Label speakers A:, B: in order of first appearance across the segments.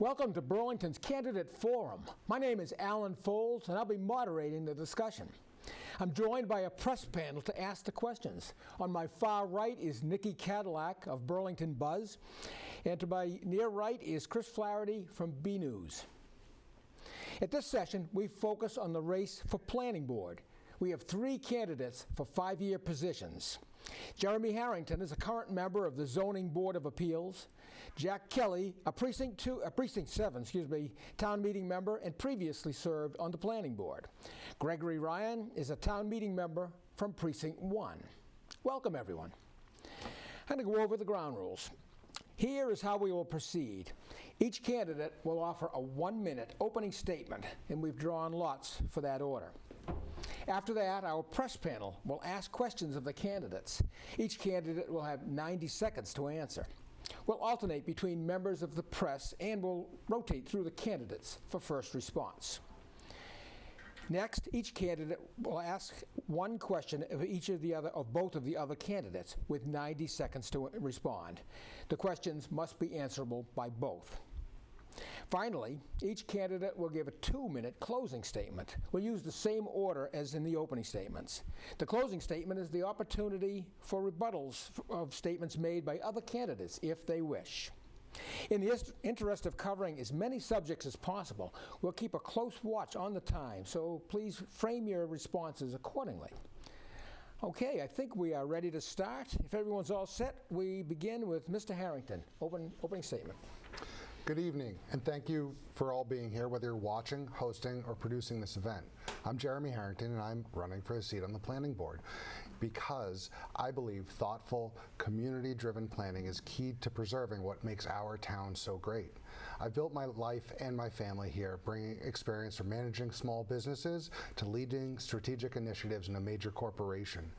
A: Welcome to Burlington's Candidate Forum. My name is Alan Foulds, and I'll be moderating the discussion. I'm joined by a press panel to ask the questions. On my far right is Nikki Cadillac of Burlington Buzz, and to my near right is Chris Flaherty from B News. At this session, we focus on the race for Planning Board. We have 3 candidates for 5-year positions. Jeremy Harrington is a current member of the Zoning Board of Appeals. Jack Kelly, a Precinct 7, town meeting member and previously served on the Planning Board. Gregory Ryan is a town meeting member from Precinct 1. Welcome, everyone. I'm going to go over the ground rules. Here is how we will proceed. Each candidate will offer a 1-minute opening statement, and we've drawn lots for that order. After that, our press panel will ask questions of the candidates. Each candidate will have 90 seconds to answer. We'll alternate between members of the press and we'll rotate through the candidates for first response. Next, each candidate will ask one question of both of the other candidates with 90 seconds to respond. The questions must be answerable by both. Finally, each candidate will give a 2-minute closing statement. We'll use the same order as in the opening statements. The closing statement is the opportunity for rebuttals of statements made by other candidates if they wish. In the interest of covering as many subjects as possible, we'll keep a close watch on the time, so please frame your responses accordingly. Okay, I think we are ready to start. If everyone's all set, we begin with Mr. Harrington. Opening statement.
B: Good evening, and thank you for all being here, whether you're watching, hosting, or producing this event. I'm Jeremy Harrington, and I'm running for a seat on the Planning Board because I believe thoughtful, community-driven planning is key to preserving what makes our town so great. I've built my life and my family here, bringing experience from managing small businesses to leading strategic initiatives in a major corporation.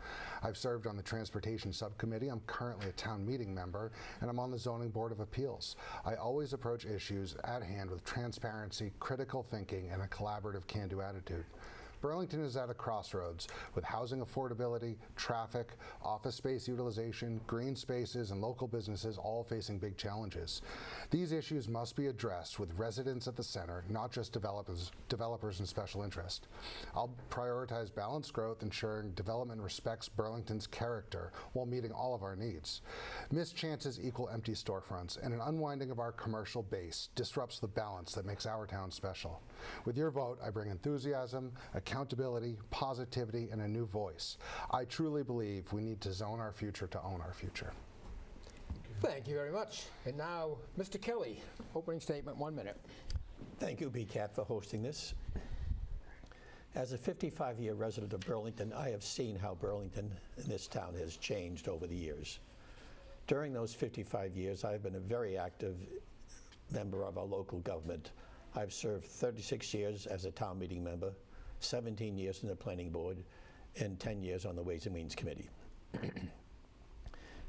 B: I've served on the Transportation Subcommittee. I'm currently a town meeting member, and I'm on the Zoning Board of Appeals. I always approach issues at hand with transparency, critical thinking, and a collaborative can-do attitude. Burlington is at a crossroads with housing affordability, traffic, office space utilization, green spaces, and local businesses all facing big challenges. These issues must be addressed with residents at the center, not just developers and special interest. I'll prioritize balanced growth, ensuring development respects Burlington's character while meeting all of our needs. Missed chances equal empty storefronts, and an unwinding of our commercial base disrupts the balance that makes our town special. With your vote, I bring enthusiasm, accountability, positivity, and a new voice. I truly believe we need to zone our future to own our future.
A: Thank you very much. And now, Mr. Kelly, opening statement, 1 minute.
C: Thank you, BCAT, for hosting this. As a 55-year resident of Burlington, I have seen how Burlington and this town has changed over the years. During those 55 years, I've been a very active member of our local government. I've served 36 years as a town meeting member, 17 years in the Planning Board, and 10 years on the Ways and Means Committee.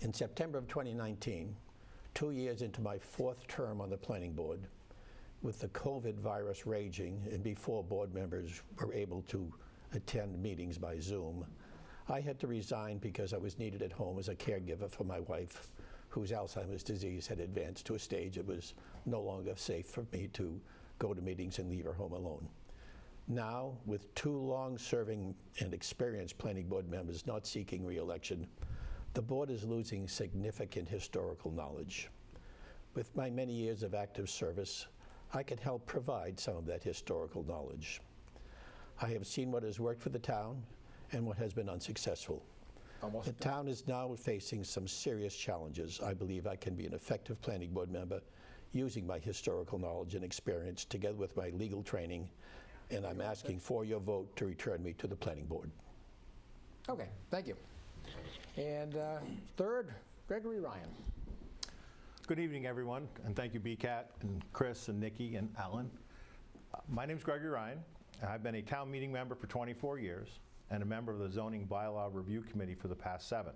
C: In September of 2019, 2 years into my 4th term on the Planning Board, with the COVID virus raging and before board members were able to attend meetings by Zoom, I had to resign because I was needed at home as a caregiver for my wife, whose Alzheimer's disease had advanced to a stage it was no longer safe for me to go to meetings and leave her home alone. Now, with 2 long-serving and experienced planning board members not seeking re-election, the board is losing significant historical knowledge. With my many years of active service, I can help provide some of that historical knowledge. I have seen what has worked for the town and what has been unsuccessful. The town is now facing some serious challenges. I believe I can be an effective planning board member using my historical knowledge and experience together with my legal training, and I'm asking for your vote to return me to the Planning Board.
A: Okay, thank you. And third, Gregory Ryan.
D: Good evening, everyone, and thank you, BCAT, and Chris, and Nikki, and Alan. My name is Gregory Ryan, and I've been a town meeting member for 24 years and a member of the Zoning Bylaw Review Committee for the past 7.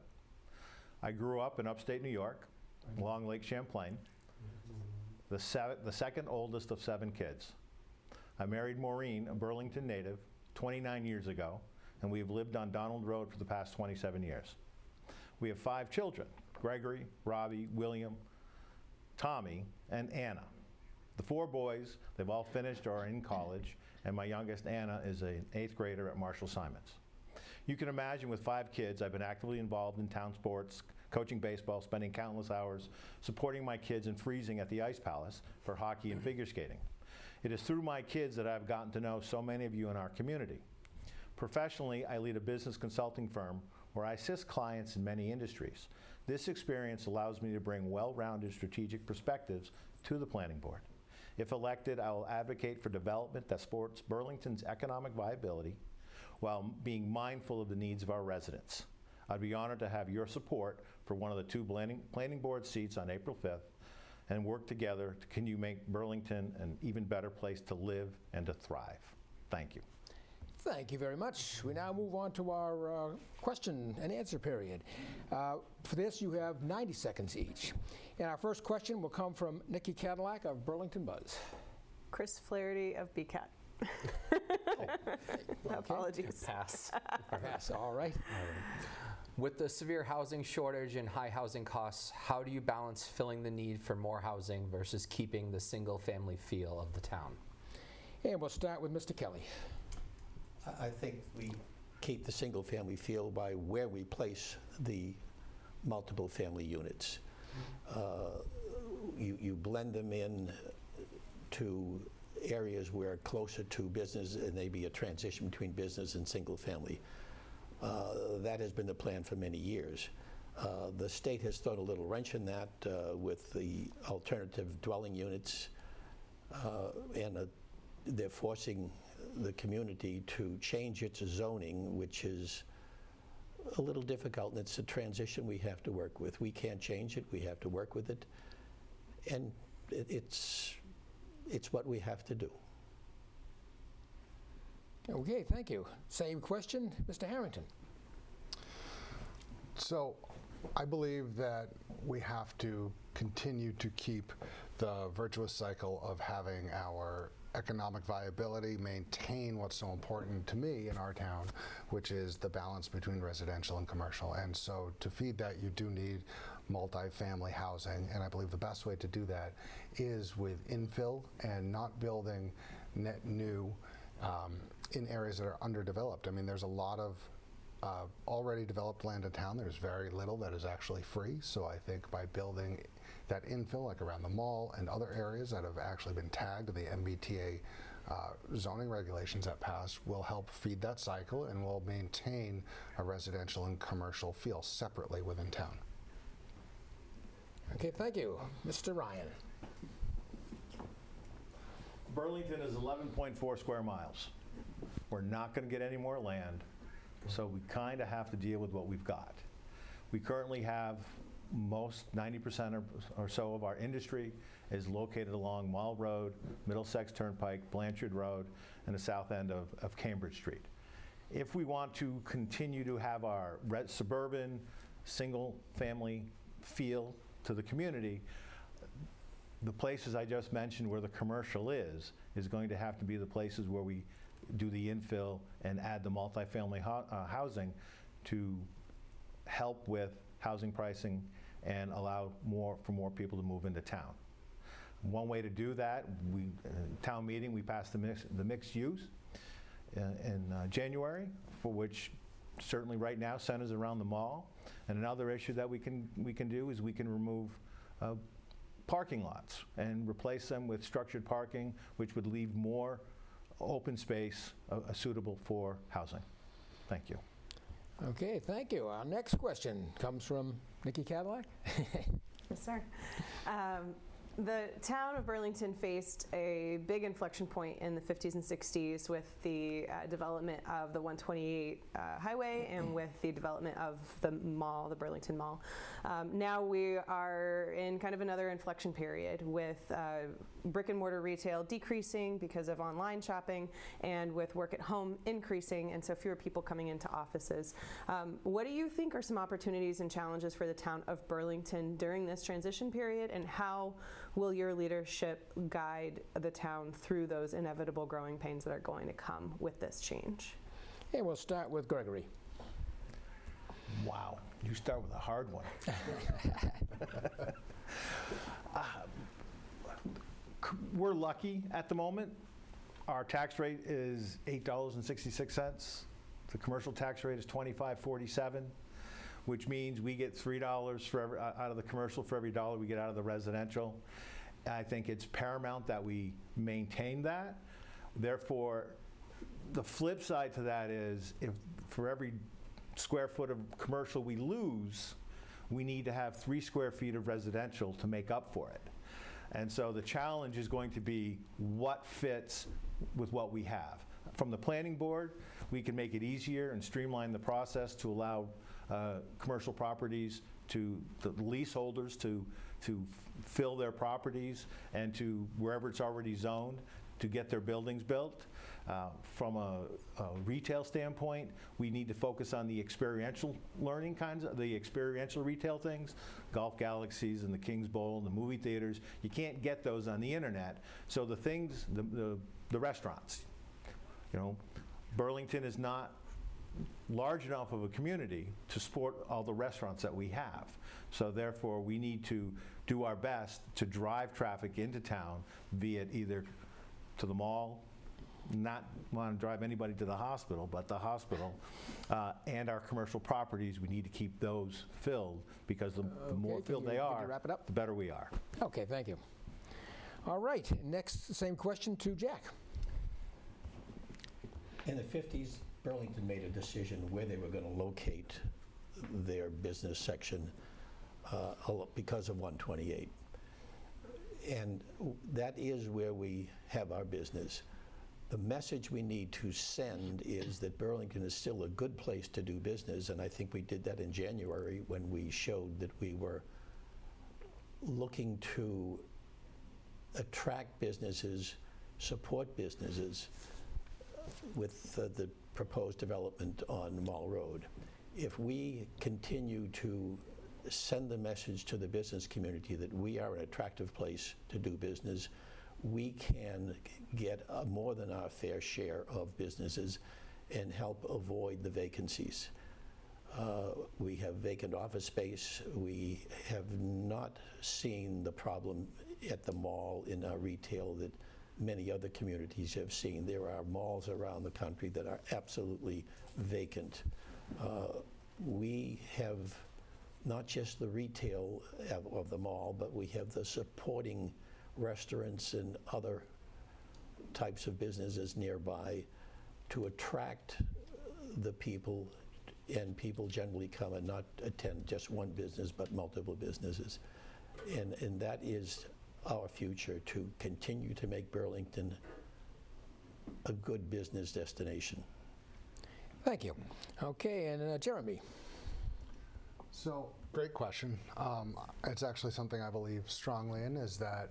D: I grew up in upstate New York, along Lake Champlain, the second oldest of 7 kids. I married Maureen, a Burlington native, 29 years ago, and we've lived on Donald Road for the past 27 years. We have 5 children, Gregory, Robbie, William, Tommy, and Anna. The 4 boys, they've all finished or are in college, and my youngest, Anna, is an 8th grader at Marshall Simons. You can imagine with 5 kids, I've been actively involved in town sports, coaching baseball, spending countless hours, supporting my kids and freezing at the Ice Palace for hockey and figure skating. It is through my kids that I've gotten to know so many of you in our community. Professionally, I lead a business consulting firm where I assist clients in many industries. This experience allows me to bring well-rounded strategic perspectives to the planning board. If elected, I will advocate for development that supports Burlington's economic viability while being mindful of the needs of our residents. I'd be honored to have your support for one of the 2 planning board seats on April 5th and work together to continue to make Burlington an even better place to live and to thrive. Thank you.
A: Thank you very much. We now move on to our question and answer period. For this, you have 90 seconds each. And our first question will come from Nikki Cadillac of Burlington Buzz.
E: Chris Flaherty of BCAT. Apologies.
F: Pass.
A: Pass, all right.
F: With the severe housing shortage and high housing costs, how do you balance filling the need for more housing versus keeping the single-family feel of the town?
A: And we'll start with Mr. Kelly.
C: I think we keep the single-family feel by where we place the multiple family units. You blend them in to areas where closer to business, and maybe a transition between business and single-family. That has been the plan for many years. The state has thrown a little wrench in that with the alternative dwelling units, and they're forcing the community to change its zoning, which is a little difficult, and it's a transition we have to work with. We can't change it, we have to work with it, and it's what we have to do.
A: Okay, thank you. Same question, Mr. Harrington.
B: So I believe that we have to continue to keep the virtuous cycle of having our economic viability, maintain what's so important to me in our town, which is the balance between residential and commercial. And so to feed that, you do need multifamily housing. And I believe the best way to do that is with infill and not building net new in areas that are underdeveloped. I mean, there's a lot of already developed land in town. There's very little that is actually free. So I think by building that infill, like around the mall and other areas that have actually been tagged to the MBTA zoning regulations that pass, will help feed that cycle and will maintain a residential and commercial feel separately within town.
A: Okay, thank you. Mr. Ryan.
D: Burlington is 11.4 square miles. We're not going to get any more land, so we kind of have to deal with what we've got. We currently have 90% or so of our industry is located along Mall Road, Middlesex Turnpike, Blanchard Road, and the south end of Cambridge Street. If we want to continue to have our suburban, single-family feel to the community, the places I just mentioned where the commercial is going to have to be the places where we do the infill and add the multifamily housing to help with housing pricing and allow for more people to move into town. One way to do that, town meeting, we passed the mixed use in January, for which certainly right now centers around the mall. And another issue that we can do is we can remove parking lots and replace them with structured parking, which would leave more open space suitable for housing. Thank you.
A: Okay, thank you. Our next question comes from Nikki Cadillac.
E: Yes, sir. The town of Burlington faced a big inflection point in the 50s and 60s with the development of the 128 highway and with the development of the mall, the Burlington Mall. Now we are in kind of another inflection period with brick and mortar retail decreasing because of online shopping and with work at home increasing, and so fewer people coming into offices. What do you think are some opportunities and challenges for the town of Burlington during this transition period, and how will your leadership guide the town through those inevitable growing pains that are going to come with this change?
A: And we'll start with Gregory.
D: Wow, you start with a hard one. We're lucky at the moment. Our tax rate is $8.66. The commercial tax rate is $25.47, which means we get $3 for out of the commercial for every dollar we get out of the residential. I think it's paramount that we maintain that. Therefore, the flip side to that is if for every square foot of commercial we lose, we need to have 3 square feet of residential to make up for it. And so the challenge is going to be what fits with what we have. From the planning board, we can make it easier and streamline the process to allow commercial properties to the leaseholders to fill their properties and to wherever it's already zoned to get their buildings built. From a retail standpoint, we need to focus on the experiential learning the experiential retail things, Golf Galaxies and the Kings Bowl and the movie theaters. You can't get those on the internet. So the things, the restaurants, Burlington is not large enough of a community to support all the restaurants that we have. So therefore, we need to do our best to drive traffic into town, be it either to the mall, not want to drive anybody to the hospital, but the hospital, and our commercial properties, we need to keep those filled because the more filled they are,
A: wrap it up?
D: the better we are.
A: Okay, thank you. All right, next, same question to Jack.
C: In the 50s, Burlington made a decision where they were going to locate their business section because of 128. And that is where we have our business. The message we need to send is that Burlington is still a good place to do business, and I think we did that in January when we showed that we were looking to attract businesses, support businesses with the proposed development on Mall Road. If we continue to send the message to the business community that we are an attractive place to do business, we can get more than our fair share of businesses and help avoid the vacancies. We have vacant office space. We have not seen the problem at the mall in our retail that many other communities have seen. There are malls around the country that are absolutely vacant. We have not just the retail of the mall, but we have the supporting restaurants and other types of businesses nearby to attract the people, and people generally come and not attend just one business but multiple businesses. And that is our future, to continue to make Burlington a good business destination.
A: Thank you. Okay, and Jeremy.
B: So, great question. It's actually something I believe strongly in, is that,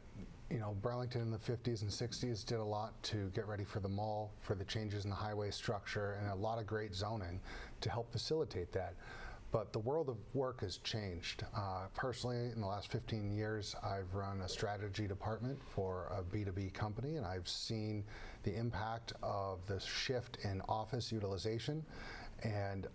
B: Burlington in the 50s and 60s did a lot to get ready for the mall, for the changes in the highway structure, and a lot of great zoning to help facilitate that. But the world of work has changed. Personally, in the last 15 years, I've run a strategy department for a B2B company, and I've seen the impact of the shift in office utilization. And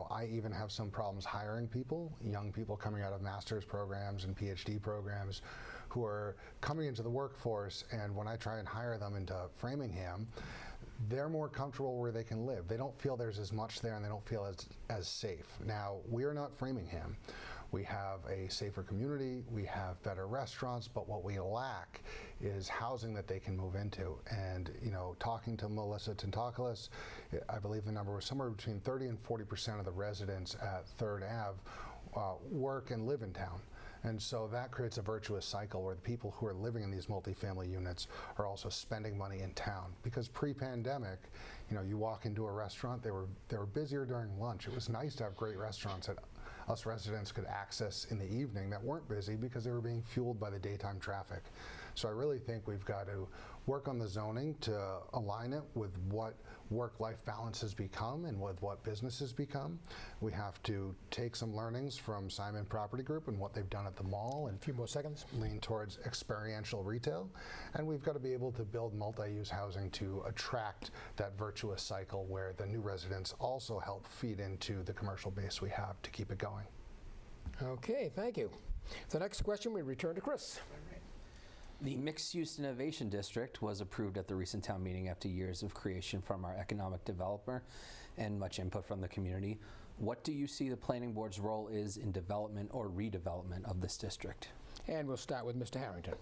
B: I even have some problems hiring people, young people coming out of master's programs and PhD programs who are coming into the workforce, and when I try and hire them into Framingham, they're more comfortable where they can live. They don't feel there's as much there, and they don't feel as safe. Now, we are not Framingham. We have a safer community, we have better restaurants, but what we lack is housing that they can move into. And talking to Melissa Tentakoulis, I believe the number was somewhere between 30 and 40% of the residents at 3rd Ave work and live in town. And so that creates a virtuous cycle where the people who are living in these multifamily units are also spending money in town. Because pre-pandemic, you walk into a restaurant, they were busier during lunch. It was nice to have great restaurants that us residents could access in the evening that weren't busy because they were being fueled by the daytime traffic. So I really think we've got to work on the zoning to align it with what work-life balance has become and with what business has become. We have to take some learnings from Simon Property Group and what they've done at the mall, and
A: A few more seconds.
B: lean towards experiential retail. And we've got to be able to build multi-use housing to attract that virtuous cycle where the new residents also help feed into the commercial base we have to keep it going.
A: Okay, thank you. The next question, we return to Chris.
F: The Mixed Use Innovation District was approved at the recent town meeting after years of creation from our economic developer and much input from the community. What do you see the planning board's role is in development or redevelopment of this district?
A: And we'll start with Mr. Harrington.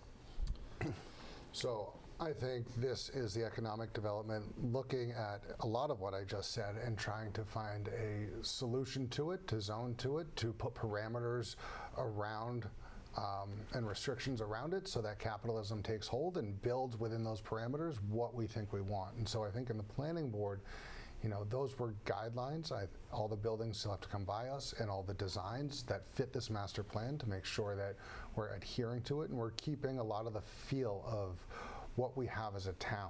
B: So I think this is the economic development looking at a lot of what I just said and trying to find a solution to it, to zone to it, to put parameters around and restrictions around it so that capitalism takes hold and builds within those parameters what we think we want. And so I think in the planning board, those were guidelines. All the buildings still have to come by us and all the designs that fit this master plan to make sure that we're adhering to it and we're keeping a lot of the feel of what we have as a town.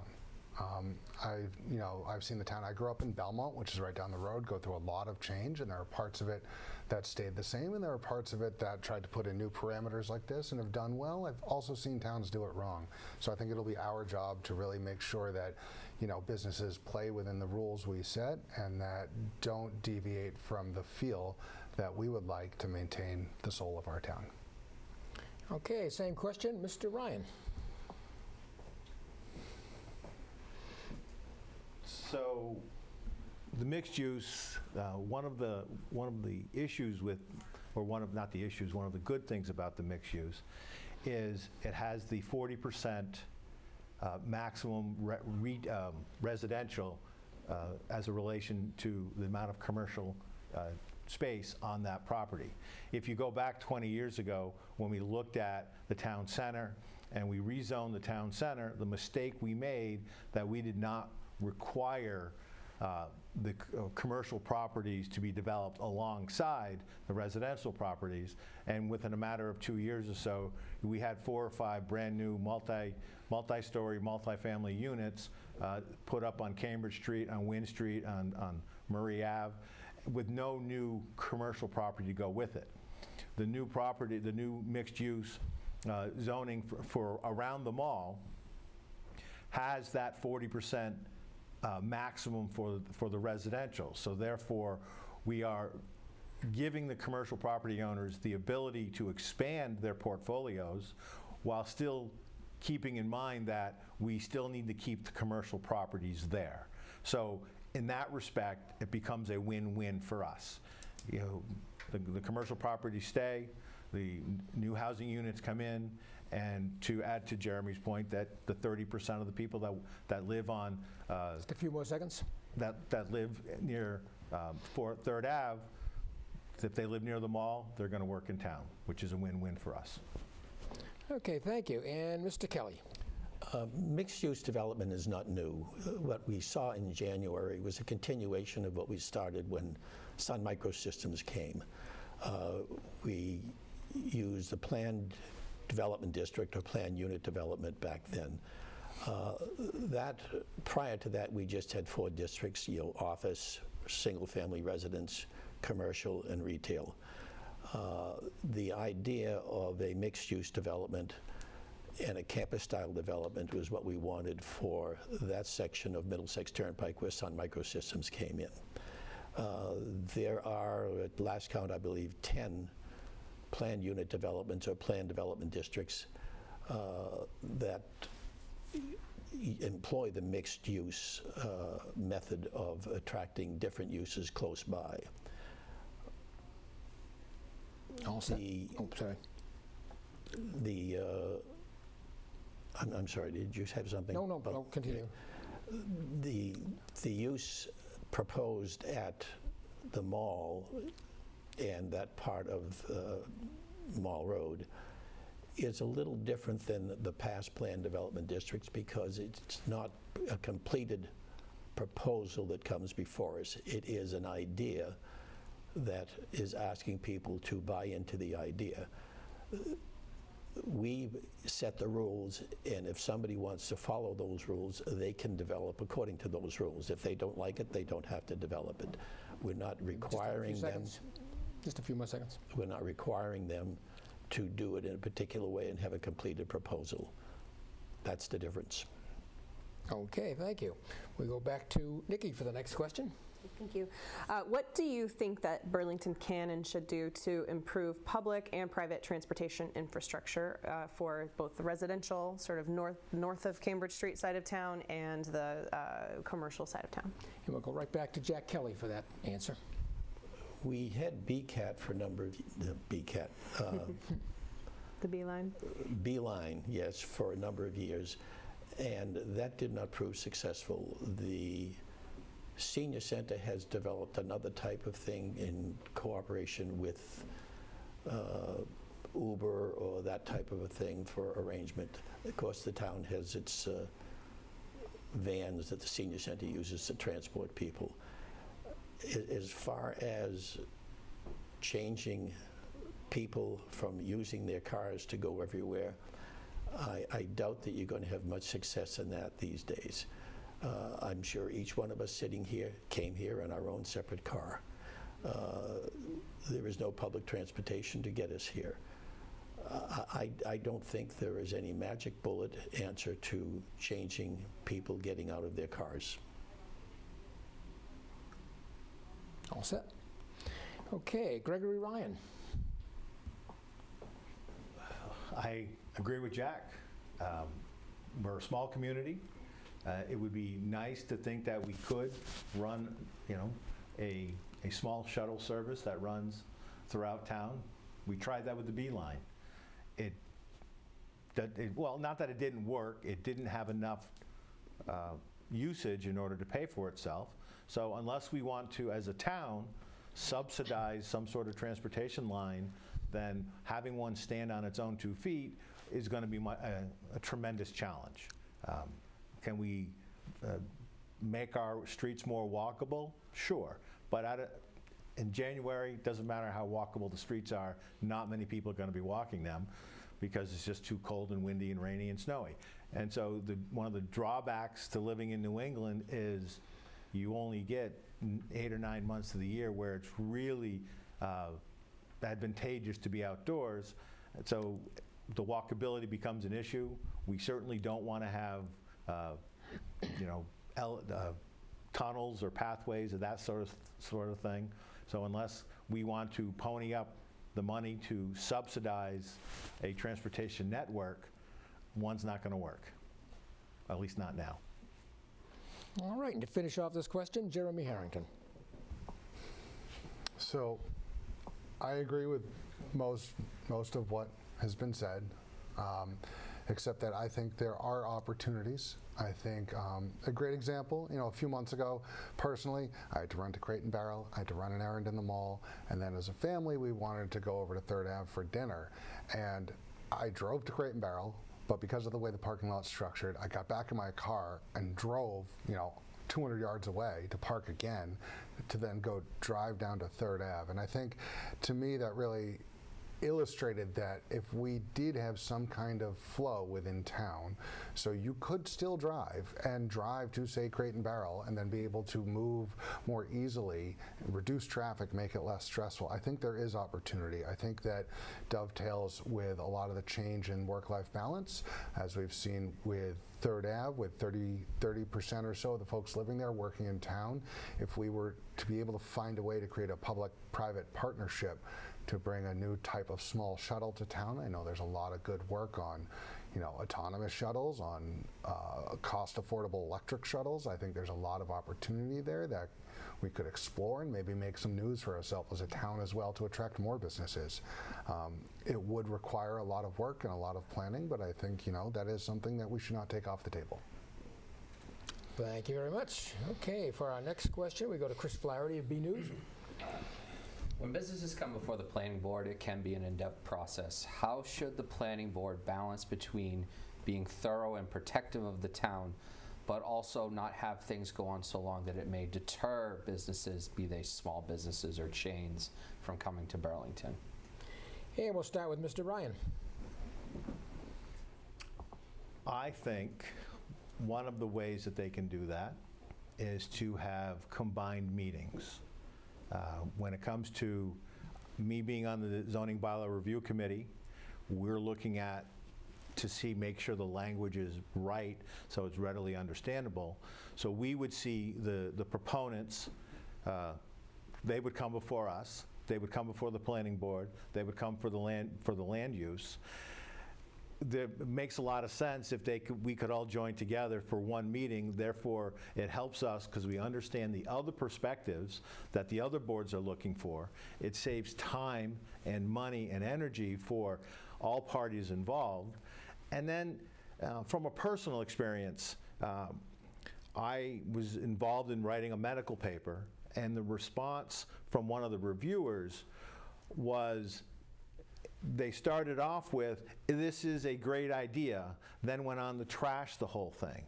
B: I've seen the town. I grew up in Belmont, which is right down the road, go through a lot of change, and there are parts of it that stayed the same, and there are parts of it that tried to put in new parameters like this and have done well. I've also seen towns do it wrong. So I think it'll be our job to really make sure that businesses play within the rules we set and that don't deviate from the feel that we would like to maintain the soul of our town.
A: Okay, same question, Mr. Ryan.
D: So the mixed use, one of the issues with, or one of the good things about the mixed use is it has the 40% maximum residential as a relation to the amount of commercial space on that property. If you go back 20 years ago when we looked at the town center and we rezoned the town center, the mistake we made that we did not require the commercial properties to be developed alongside the residential properties, and within a matter of 2 years or so, we had 4 or 5 brand new multi-story, multi-family units put up on Cambridge Street, on Wynn Street, on Murray Ave, with no new commercial property to go with it. The new property, the new mixed-use zoning for around the mall has that 40% maximum for the residential. So therefore, we are giving the commercial property owners the ability to expand their portfolios while still keeping in mind that we still need to keep the commercial properties there. So in that respect, it becomes a win-win for us. The commercial properties stay, the new housing units come in, and to add to Jeremy's point, that the 30% of the people that live on
A: Just a few more seconds.
D: that live near 3rd Ave, if they live near the mall, they're going to work in town, which is a win-win for us.
A: Okay, thank you. And Mr. Kelly.
C: Mixed-use development is not new. What we saw in January was a continuation of what we started when Sun Microsystems came. We used the planned development district or planned unit development back then. Prior to that, we just had 4 districts: office, single-family residence, commercial, and retail. The idea of a mixed-use development and a campus-style development was what we wanted for that section of Middlesex Turnpike where Sun Microsystems came in. There are, at last count, I believe, 10 planned unit developments or planned development districts that employ the mixed-use method of attracting different uses close by.
A: All set. Sorry.
C: I'm sorry, did you have something?
A: No, continue.
C: The use proposed at the mall and that part of Mall Road is a little different than the past planned development districts because it's not a completed proposal that comes before us. It is an idea that is asking people to buy into the idea. We set the rules, and if somebody wants to follow those rules, they can develop according to those rules. If they don't like it, they don't have to develop it. We're not requiring them.
A: Just a few more seconds.
C: We're not requiring them to do it in a particular way and have a completed proposal. That's the difference.
A: Okay, thank you. We go back to Nikki for the next question.
E: Thank you. What do you think that Burlington can and should do to improve public and private transportation infrastructure for both the residential, sort of north of Cambridge Street side of town and the commercial side of town?
A: And we'll go right back to Jack Kelly for that answer.
C: We had BCAT for a number of BCAT.
E: The B-line?
C: Beeline, yes, for a number of years, and that did not prove successful. The Senior Center has developed another type of thing in cooperation with Uber or that type of a thing for arrangement. Of course, the town has its vans that the Senior Center uses to transport people. As far as changing people from using their cars to go everywhere, I doubt that you're going to have much success in that these days. I'm sure each one of us sitting here came here in our own separate car. There is no public transportation to get us here. I don't think there is any magic bullet answer to changing people getting out of their cars.
A: All set. Okay, Gregory Ryan.
D: I agree with Jack. We're a small community. It would be nice to think that we could run, a small shuttle service that runs throughout town. We tried that with the B-line. Well, not that it didn't work. It didn't have enough usage in order to pay for itself. So unless we want to, as a town, subsidize some sort of transportation line, then having one stand on its own 2 feet is going to be a tremendous challenge. Can we make our streets more walkable? Sure. But in January, it doesn't matter how walkable the streets are, not many people are going to be walking them because it's just too cold and windy and rainy and snowy. And so one of the drawbacks to living in New England is you only get 8 or 9 months of the year where it's really advantageous to be outdoors. And so the walkability becomes an issue. We certainly don't want to have tunnels or pathways or that sort of thing. So unless we want to pony up the money to subsidize a transportation network, one's not going to work, at least not now.
A: All right, and to finish off this question, Jeremy Harrington.
B: So I agree with most of what has been said, except that I think there are opportunities. I think a great example, a few months ago, personally, I had to run to Crate and Barrel, I had to run an errand in the mall, and then as a family, we wanted to go over to 3rd Ave for dinner. And I drove to Crate and Barrel, but because of the way the parking lot's structured, I got back in my car and drove, 200 yards away to park again, to then go drive down to 3rd Ave. And I think, to me, that really illustrated that if we did have some kind of flow within town, so you could still drive to, say, Crate and Barrel, and then be able to move more easily, reduce traffic, make it less stressful. I think there is opportunity. I think that dovetails with a lot of the change in work-life balance, as we've seen with 3rd Ave, with 30% or so of the folks living there working in town. If we were to be able to find a way to create a public-private partnership to bring a new type of small shuttle to town. I know there's a lot of good work on, autonomous shuttles, on cost-affordable electric shuttles. I think there's a lot of opportunity there that we could explore and maybe make some news for ourselves as a town as well to attract more businesses. It would require a lot of work and a lot of planning, but I think, that is something that we should not take off the table.
A: Thank you very much. Okay, for our next question, we go to Chris Flaherty of B News.
F: When businesses come before the planning board, it can be an in-depth process. How should the planning board balance between being thorough and protective of the town, but also not have things go on so long that it may deter businesses, be they small businesses or chains, from coming to Burlington?
A: And we'll start with Mr. Ryan.
D: I think one of the ways that they can do that is to have combined meetings. When it comes to me being on the zoning bylaw review committee, we're looking at make sure the language is right so it's readily understandable. So we would see the proponents they would come before us, they would come before the planning board, they would come for the land use. It makes a lot of sense if we could all join together for one meeting. Therefore, it helps us because we understand the other perspectives that the other boards are looking for. It saves time and money and energy for all parties involved. And then from a personal experience, I was involved in writing a medical paper, and the response from one of the reviewers was, they started off with, "This is a great idea," then went on to trash the whole thing.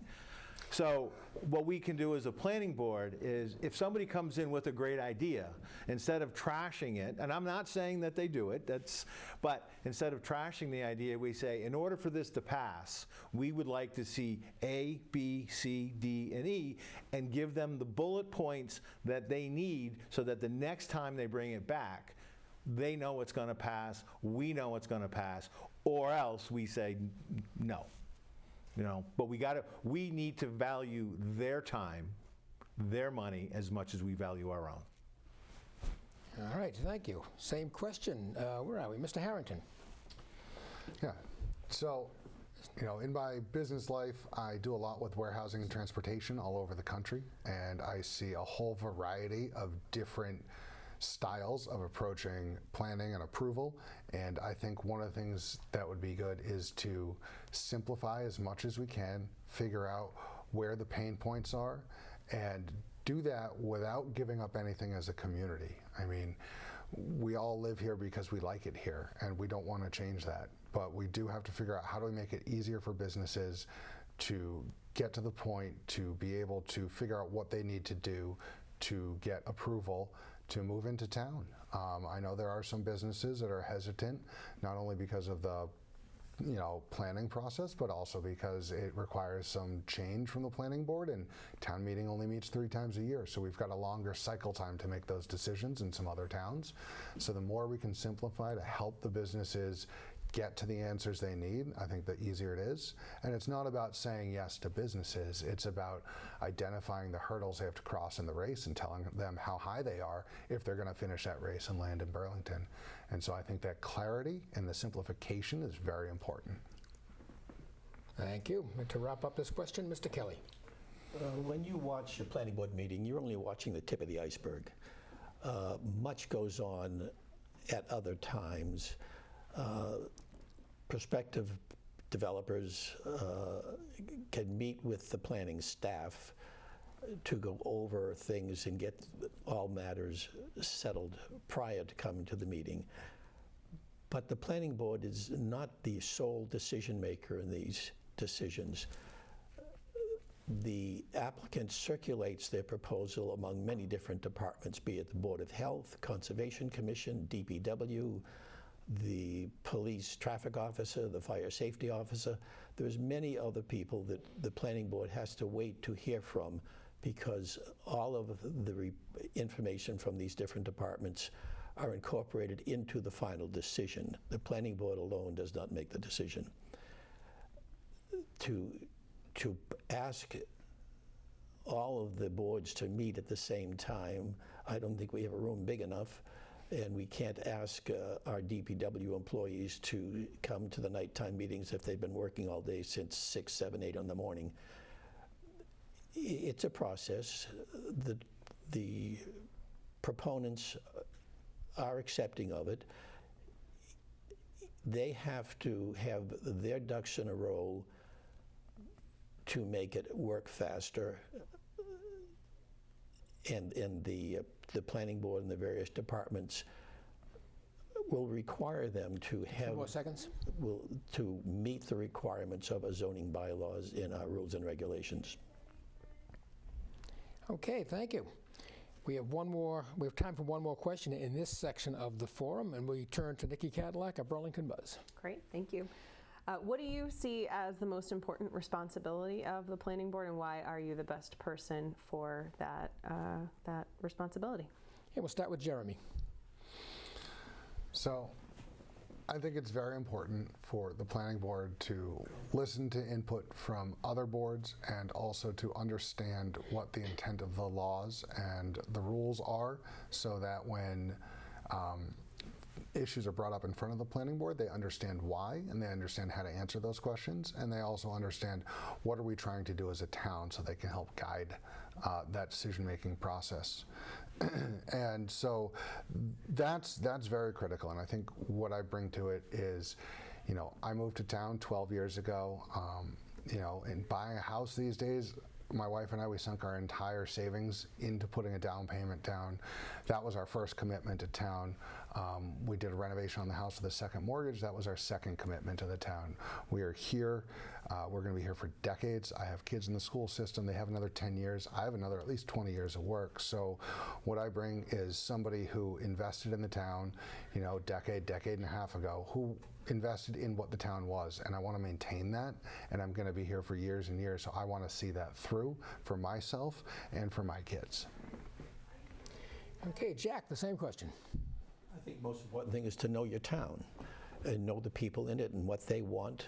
D: So what we can do as a planning board is, if somebody comes in with a great idea, instead of trashing it, and I'm not saying that they do it, but instead of trashing the idea, we say, in order for this to pass, we would like to see A, B, C, D, and E, and give them the bullet points that they need so that the next time they bring it back, they know it's going to pass, we know it's going to pass, or else we say no. But we need to value their time, their money, as much as we value our own.
A: All right, thank you. Same question. Where are we? Mr. Harrington.
B: Yeah. So, in my business life, I do a lot with warehousing and transportation all over the country, and I see a whole variety of different styles of approaching planning and approval. And I think one of the things that would be good is to simplify as much as we can, figure out where the pain points are, and do that without giving up anything as a community. I mean, we all live here because we like it here, and we don't want to change that. But we do have to figure out, how do we make it easier for businesses to get to the point, to be able to figure out what they need to do to get approval to move into town. I know there are some businesses that are hesitant, not only because of the planning process, but also because it requires some change from the planning board, and town meeting only meets 3 times a year, so we've got a longer cycle time to make those decisions in some other towns. So the more we can simplify to help the businesses get to the answers they need, I think the easier it is. And it's not about saying yes to businesses, it's about identifying the hurdles they have to cross in the race and telling them how high they are if they're going to finish that race and land in Burlington. And so I think that clarity and the simplification is very important.
A: Thank you. And to wrap up this question, Mr. Kelly.
C: When you watch a planning board meeting, you're only watching the tip of the iceberg. Much goes on at other times. Prospective developers can meet with the planning staff to go over things and get all matters settled prior to coming to the meeting. But the planning board is not the sole decision maker in these decisions. The applicant circulates their proposal among many different departments, be it the Board of Health, Conservation Commission, DPW, the police traffic officer, the fire safety officer. There's many other people that the planning board has to wait to hear from, because all of the information from these different departments are incorporated into the final decision. The planning board alone does not make the decision. To ask all of the boards to meet at the same time, I don't think we have a room big enough. And we can't ask our DPW employees to come to the nighttime meetings if they've been working all day since 6, 7, 8 in the morning. It's a process. The proponents are accepting of it. They have to have their ducks in a row to make it work faster. And the planning board and the various departments will require them to have...
A: 2 more seconds.
C: To meet the requirements of our zoning bylaws in our rules and regulations.
A: Okay, thank you. We have time for one more question in this section of the forum, and we turn to Nikki Cadillac of Burlington Buzz.
E: Great, thank you. What do you see as the most important responsibility of the planning board, and why are you the best person for that responsibility?
A: Yeah, we'll start with Jeremy.
B: So I think it's very important for the planning board to listen to input from other boards and also to understand what the intent of the laws and the rules are, so that when issues are brought up in front of the planning board, they understand why and they understand how to answer those questions, and they also understand what are we trying to do as a town so they can help guide that decision-making process. And so that's very critical, and I think what I bring to it is, you know, I moved to town 12 years ago. You know, in buying a house these days, my wife and I, we sunk our entire savings into putting a down payment down. That was our first commitment to town. We did a renovation on the house with a second mortgage. That was our second commitment to the town. We are here. We're going to be here for decades. I have kids in the school system. They have another 10 years. I have another at least 20 years of work. So what I bring is somebody who invested in the town, you know, decade and a half ago, who invested in what the town was, and I want to maintain that, and I'm going to be here for years and years, so I want to see that through for myself and for my kids.
A: Okay, Jack, the same question.
C: I think the most important thing is to know your town and know the people in it and what they want.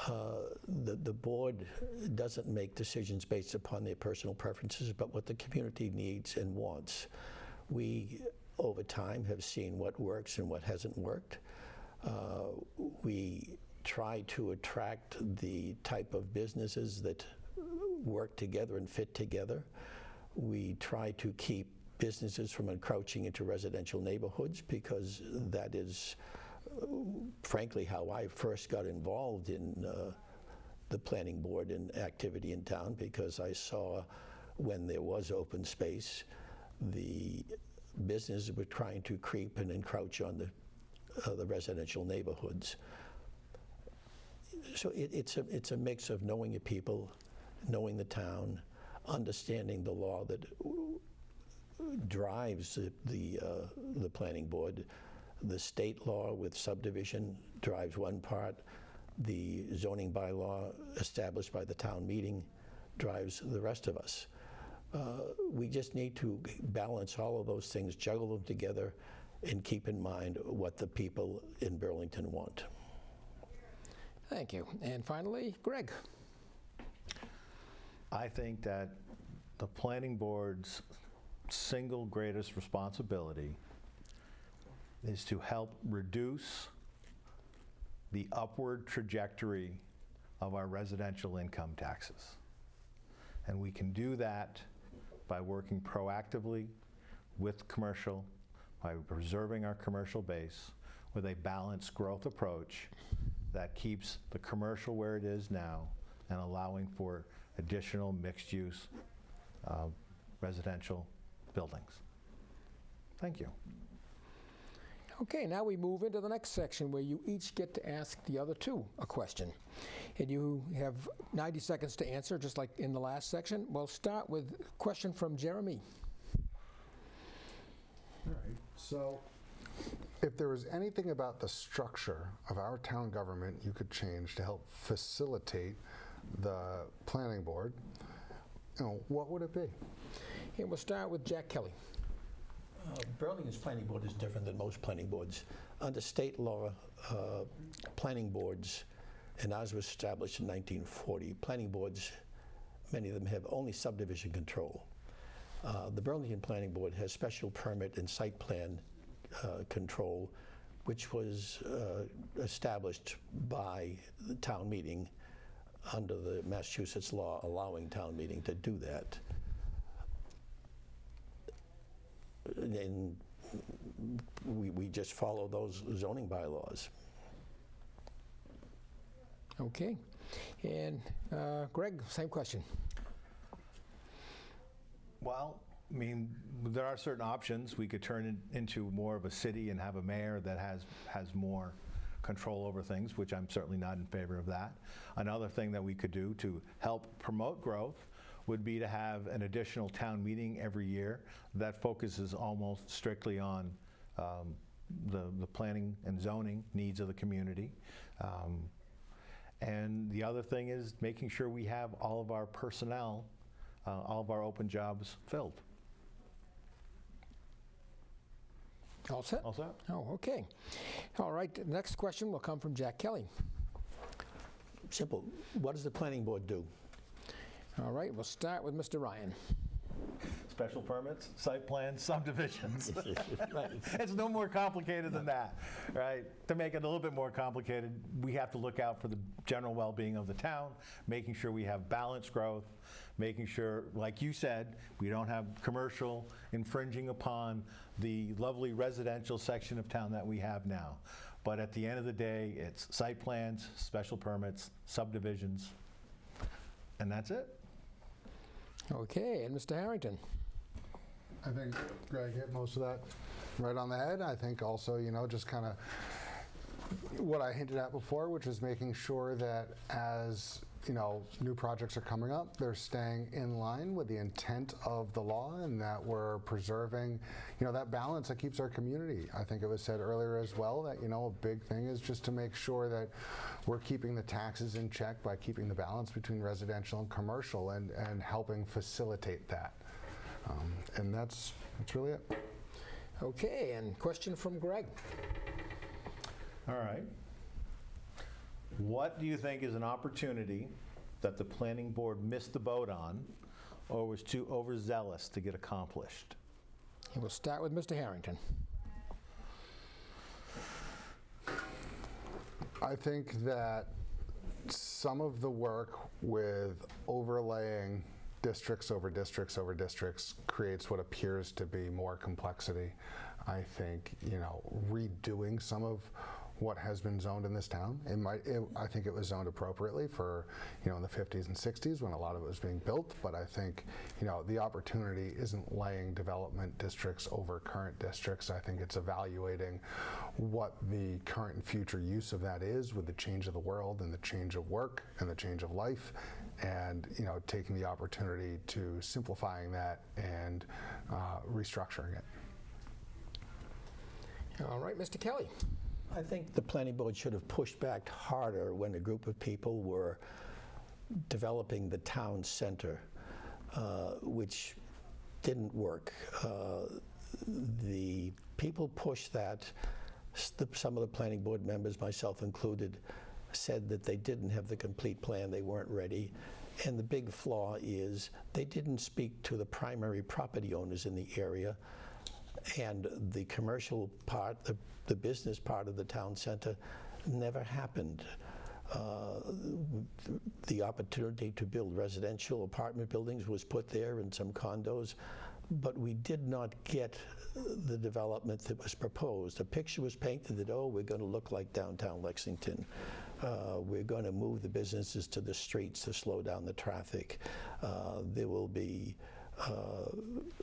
C: The board doesn't make decisions based upon their personal preferences, but what the community needs and wants. We, over time, have seen what works and what hasn't worked. We try to attract the type of businesses that work together and fit together. We try to keep businesses from encroaching into residential neighborhoods, because that is frankly how I first got involved in the planning board and activity in town, because I saw when there was open space, the businesses were trying to creep and encroach on the residential neighborhoods. So it's a mix of knowing your people, knowing the town, understanding the law that drives the planning board. The state law with subdivision drives one part. The zoning bylaw established by the town meeting drives the rest of us. We just need to balance all of those things, juggle them together, and keep in mind what the people in Burlington want.
A: Thank you. And finally, Greg.
D: I think that the planning board's single greatest responsibility is to help reduce the upward trajectory of our residential income taxes. And we can do that by working proactively with commercial, by preserving our commercial base with a balanced growth approach that keeps the commercial where it is now and allowing for additional mixed-use residential buildings. Thank you.
A: Okay, now we move into the next section where you each get to ask the other two a question. And you have 90 seconds to answer, just like in the last section. We'll start with a question from Jeremy.
B: All right. So if there was anything about the structure of our town government you could change to help facilitate the planning board, you know, what would it be?
A: And we'll start with Jack Kelly.
C: Burlington's planning board is different than most planning boards. Under state law, planning boards, and ours was established in 1940, planning boards, many of them have only subdivision control. The Burlington Planning Board has special permit and site plan control, which was established by the town meeting under the Massachusetts law allowing town meeting to do that. And we just follow those zoning bylaws.
A: Okay. And Greg, same question.
D: Well, I mean, there are certain options. We could turn it into more of a city and have a mayor that has more control over things, which I'm certainly not in favor of that. Another thing that we could do to help promote growth would be to have an additional town meeting every year that focuses almost strictly on the planning and zoning needs of the community. And the other thing is making sure we have all of our personnel, all of our open jobs filled.
A: All set?
D: All set?
A: Oh, okay. All right, the next question will come from Jack Kelly.
C: Simple. What does the planning board do?
A: All right, we'll start with Mr. Ryan.
D: Special permits, site plans, subdivisions.
C: Right.
D: It's no more complicated than that, right? To make it a little bit more complicated, we have to look out for the general well-being of the town, making sure we have balanced growth, making sure, like you said, we don't have commercial infringing upon the lovely residential section of town that we have now. But at the end of the day, it's site plans, special permits, subdivisions, and that's it.
A: Okay, and Mr. Harrington.
B: I think Greg hit most of that right on the head. I think also, just kind of what I hinted at before, which is making sure that as, new projects are coming up, they're staying in line with the intent of the law and that we're preserving, that balance that keeps our community. I think it was said earlier as well that, a big thing is just to make sure that we're keeping the taxes in check by keeping the balance between residential and commercial and helping facilitate that. And that's really it.
A: Okay, and question from Greg.
D: All right. What do you think is an opportunity that the planning board missed the boat on or was too overzealous to get accomplished?
A: And we'll start with Mr. Harrington.
B: I think that some of the work with overlaying districts over districts over districts creates what appears to be more complexity. I think, redoing some of what has been zoned in this town, I think it was zoned appropriately for, in the 50s and 60s when a lot of it was being built, but I think, the opportunity isn't laying development districts over current districts. I think it's evaluating what the current and future use of that is with the change of the world and the change of work and the change of life, and taking the opportunity to simplifying that and restructuring it.
A: All right, Mr. Kelly.
C: I think the planning board should have pushed back harder when a group of people were developing the town center, which didn't work. The people pushed that. Some of the planning board members, myself included, said that they didn't have the complete plan, they weren't ready. And the big flaw is they didn't speak to the primary property owners in the area, and the commercial part, the business part of the town center never happened. The opportunity to build residential apartment buildings was put there and some condos, but we did not get the development that was proposed. A picture was painted that, we're going to look like downtown Lexington. We're going to move the businesses to the streets to slow down the traffic. There will be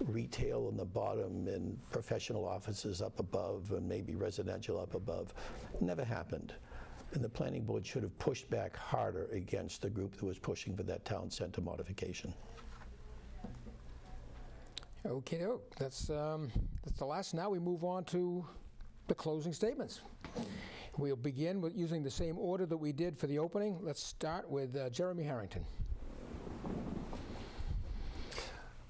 C: retail on the bottom and professional offices up above and maybe residential up above. Never happened. And the planning board should have pushed back harder against the group that was pushing for that town center modification.
A: Okay, that's the last. Now we move on to the closing statements. We'll begin with using the same order that we did for the opening. Let's start with Jeremy Harrington.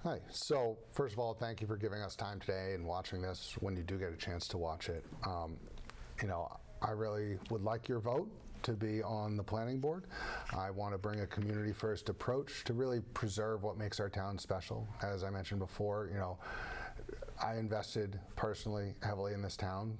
B: Hi. So first of all, thank you for giving us time today and watching this when you do get a chance to watch it. I really would like your vote to be on the planning board. I want to bring a community first approach to really preserve what makes our town special. As I mentioned before, I invested personally heavily in this town,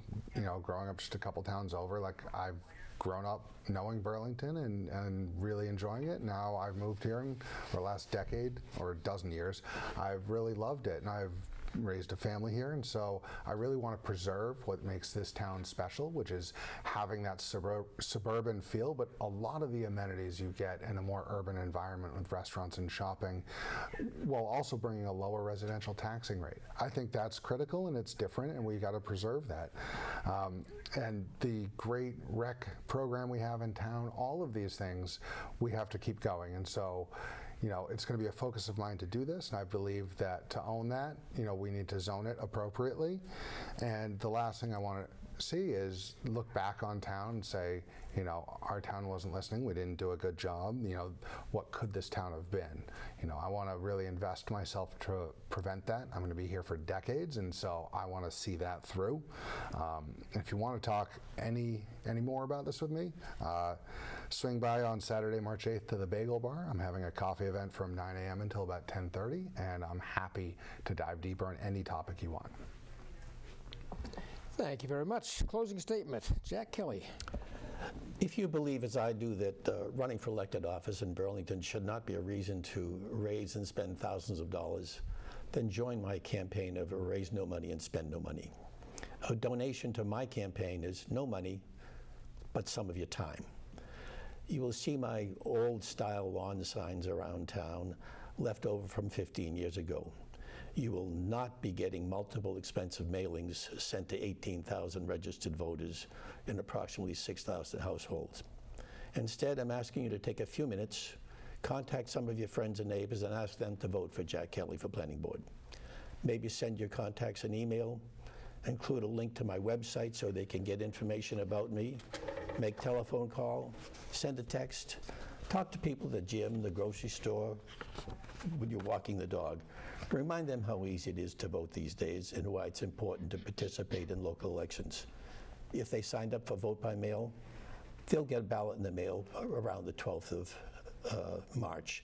B: growing up just a couple towns over. Like, I've grown up knowing Burlington and really enjoying it. Now I've moved here and for the last decade or a dozen years, I've really loved it, and I've raised a family here, and so I really want to preserve what makes this town special, which is having that suburban feel, but a lot of the amenities you get in a more urban environment with restaurants and shopping, while also bringing a lower residential taxing rate. I think that's critical, and it's different, and we got to preserve that. And the great rec program we have in town, all of these things, we have to keep going, and so it's going to be a focus of mine to do this, and I believe that to own that, we need to zone it appropriately. And the last thing I want to see is look back on town and say, you know, our town wasn't listening, we didn't do a good job, you know, what could this town have been? You know, I want to really invest myself to prevent that. I'm going to be here for decades, and so I want to see that through. If you want to talk any more about this with me, swing by on Saturday, March 8th to the Bagel Bar. I'm having a coffee event from 9 a.m. until about 10:30, and I'm happy to dive deeper on any topic you want.
A: Thank you very much. Closing statement, Jack Kelly.
C: If you believe, as I do, that running for elected office in Burlington should not be a reason to raise and spend thousands of dollars, then join my campaign of raise no money and spend no money. A donation to my campaign is no money, but some of your time. You will see my old-style lawn signs around town left over from 15 years ago. You will not be getting multiple expensive mailings sent to 18,000 registered voters in approximately 6,000 households. Instead, I'm asking you to take a few minutes, contact some of your friends and neighbors, and ask them to vote for Jack Kelly for Planning Board. Maybe send your contacts an email, include a link to my website so they can get information about me, make telephone call, send a text, talk to people at the gym, the grocery store, when you're walking the dog. Remind them how easy it is to vote these days and why it's important to participate in local elections. If they signed up for vote by mail, they'll get a ballot in the mail around the 12th of March.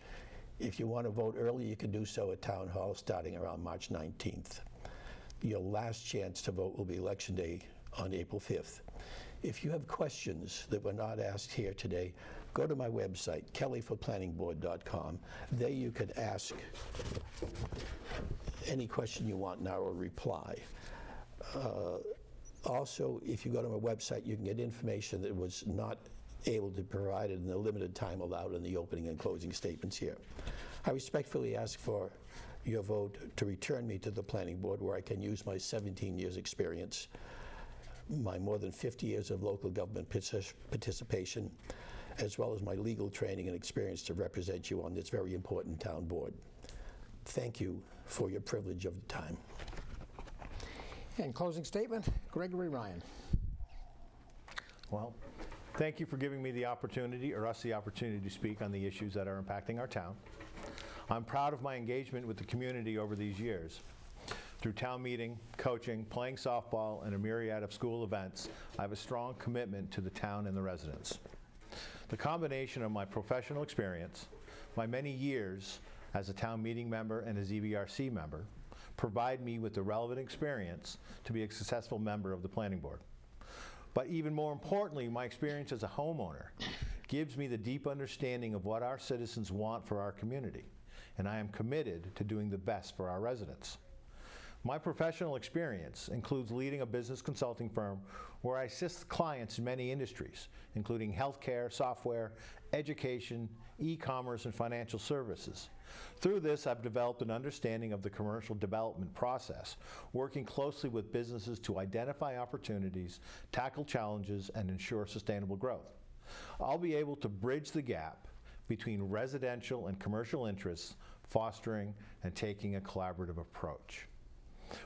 C: If you want to vote early, you can do so at Town Hall starting around March 19th. Your last chance to vote will be Election Day on April 5th. If you have questions that were not asked here today, go to my website, kellyforplanningboard.com. There you could ask any question you want and I will reply. Also, if you go to my website, you can get information that was not able to be provided in the limited time allowed in the opening and closing statements here. I respectfully ask for your vote to return me to the Planning Board, where I can use my 17 years experience, my more than 50 years of local government participation, as well as my legal training and experience to represent you on this very important town board. Thank you for your privilege of the time.
A: And closing statement, Gregory Ryan.
D: Well, thank you for giving me the opportunity, or us the opportunity, to speak on the issues that are impacting our town. I'm proud of my engagement with the community over these years. Through town meeting, coaching, playing softball, and a myriad of school events, I have a strong commitment to the town and the residents. The combination of my professional experience, my many years as a town meeting member and a ZBRC member, provide me with the relevant experience to be a successful member of the Planning Board. But even more importantly, my experience as a homeowner gives me the deep understanding of what our citizens want for our community, and I am committed to doing the best for our residents. My professional experience includes leading a business consulting firm where I assist clients in many industries, including healthcare, software, education, e-commerce, and financial services. Through this, I've developed an understanding of the commercial development process, working closely with businesses to identify opportunities, tackle challenges, and ensure sustainable growth. I'll be able to bridge the gap between residential and commercial interests, fostering and taking a collaborative approach.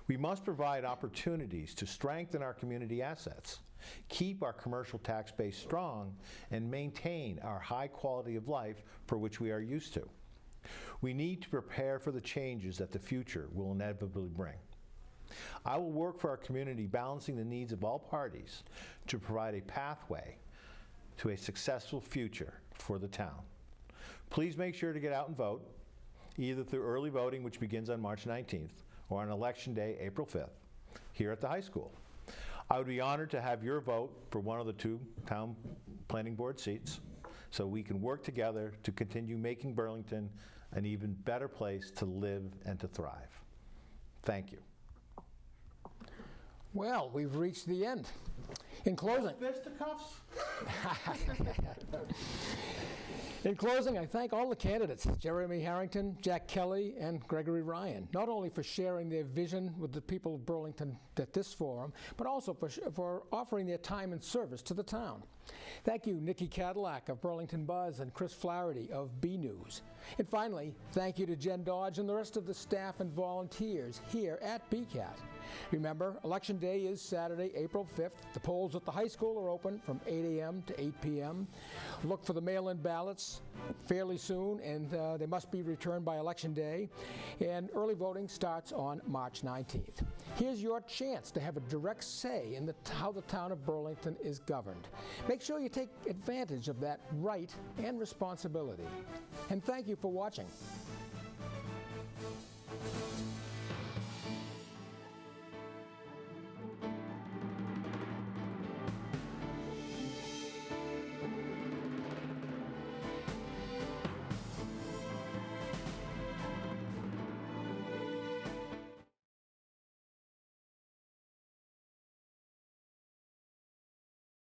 D: We must provide opportunities to strengthen our community assets, keep our commercial tax base strong, and maintain our high quality of life for which we are used to. We need to prepare for the changes that the future will inevitably bring. I will work for our community, balancing the needs of all parties to provide a pathway to a successful future for the town. Please make sure to get out and vote, either through early voting, which begins on March 19th, or on Election Day, April 5th, here at the high school. I would be honored to have your vote for one of the 2 town planning board seats, so we can work together to continue making Burlington an even better place to live and to thrive. Thank you.
A: Well, we've reached the end. In closing,
D: Fisticuffs?
A: In closing, I thank all the candidates, Jeremy Harrington, Jack Kelly, and Gregory Ryan, not only for sharing their vision with the people of Burlington at this forum, but also for offering their time and service to the town. Thank you, Nikki Cadillac of Burlington Buzz and Chris Flaherty of B News. And finally, thank you to Jen Dodge and the rest of the staff and volunteers here at BCAT. Remember, Election Day is Saturday, April 5th. The polls at the high school are open from 8 a.m. to 8 p.m. Look for the mail-in ballots fairly soon, and they must be returned by Election Day. And early voting starts on March 19th. Here's your chance to have a direct say in how the town of Burlington is governed. Make sure you take advantage of that right and responsibility. And thank you for watching.